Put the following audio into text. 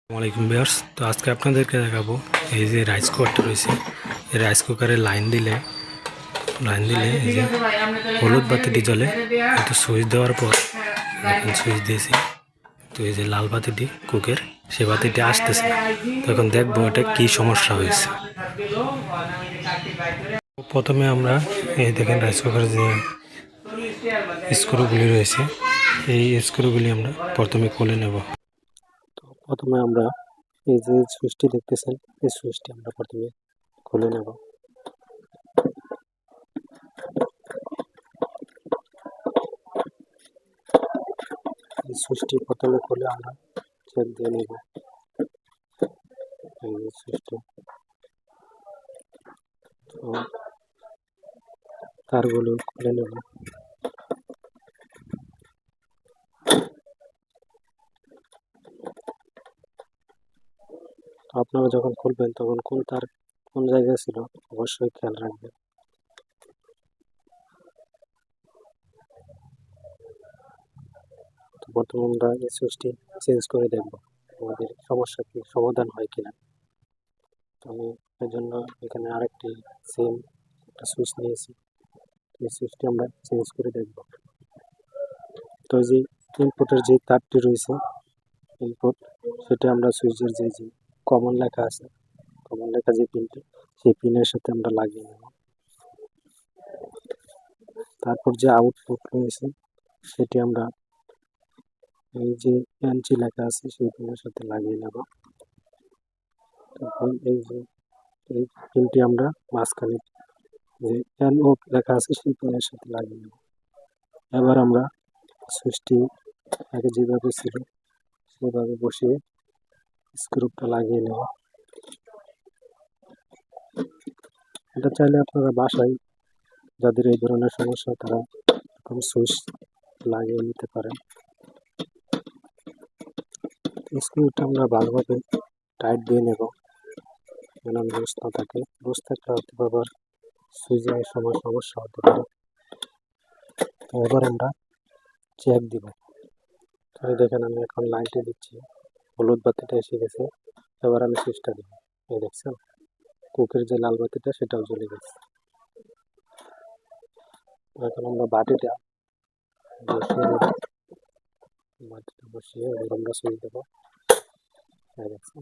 আসসালামাইকুম ভিউয়ার্স। তো আজকে আপনাদেরকে দেখাবো এই যে রাইস কুকারটা রয়েছে। এই রাইস কুকারে লাইন দিলে এই যে হলুদ বাতিটি জ্বলে, কিন্তু সুইচ দেওয়ার পর এখন সুইচ দিয়েছি, তো এই যে লাল বাতিটি কুকের, সে বাতিটি আসতেছে না। তো এখন দেখবো এটা কি সমস্যা হয়েছে। প্রথমে আমরা এই দেখেন রাইস কুকারের যে স্ক্রুগুলি রয়েছে, এই স্ক্রুগুলি আমরা প্রথমে খুলে নেব। তো প্রথমে আমরা এই যে সুইচটি দেখতেছেন, এই সুইচটি আমরা প্রথমে খুলে নেব। এই সুইচটি প্রথমে খুলে আমরা চেক দিয়ে নেব। এই যে সুইচটি, তো তারগুলো খুলে নেব। আপনারা যখন খুলবেন তখন কোন তার কোন জায়গায় ছিল অবশ্যই খেয়াল রাখবেন। তো প্রথমে আমরা এই সুইচটি চেঞ্জ করে দেখব আমাদের সমস্যা কি সমাধান হয় কিনা। তো আমি এর জন্য এখানে আরেকটি সেম একটা সুইচ নিয়েছি, এই সুইচটি আমরা চেঞ্জ করে দেখব। তো যে ইনপুটের যে তারটি রয়েছে ইনপুট, সেটা আমরা সুইচের যে কমন লেখা আছে, কমন লেখা যে পিনটি, সেই পিনের সাথে আমরা লাগিয়ে নেব। তারপর যে আউটপুট রয়েছে সেটি আমরা এই যে এনচি লেখা আছে সেই পিনের সাথে লাগিয়ে নেব। তারপর এই যে এই পিনটি আমরা মাঝখানে যে এনও লেখা আছে সেই পিনের সাথে লাগিয়ে নেব। এবার আমরা সুইচটি আগে যেভাবে ছিল সেভাবে বসিয়ে স্ক্রুটা লাগিয়ে নেব। এটা চাইলে আপনারা বাসায় যাদের এই ধরনের সমস্যা তারা এরকম সুইচ লাগিয়ে নিতে পারেন। স্ক্রুটা আমরা ভালোভাবে টাইট দিয়ে নেব যেন লুজ না থাকে। লুজ থাকলে হয়তো আবার সুইচের সময় সমস্যা হতে পারে। এবার আমরা চেক দিব। তাহলে দেখেন আমি এখন লাইনটি দিচ্ছি, হলুদ বাতিটা এসে গেছে। এবার আমি সুইচটা দিব, এই দেখছেন কুকের যে লাল বাতিটা সেটাও জ্বলে গেছে। এখন আমরা বাটিটা বসিয়ে দেবো, বাটিটা বসিয়ে এবার আমরা সুইচ দেবো, এই দেখছেন।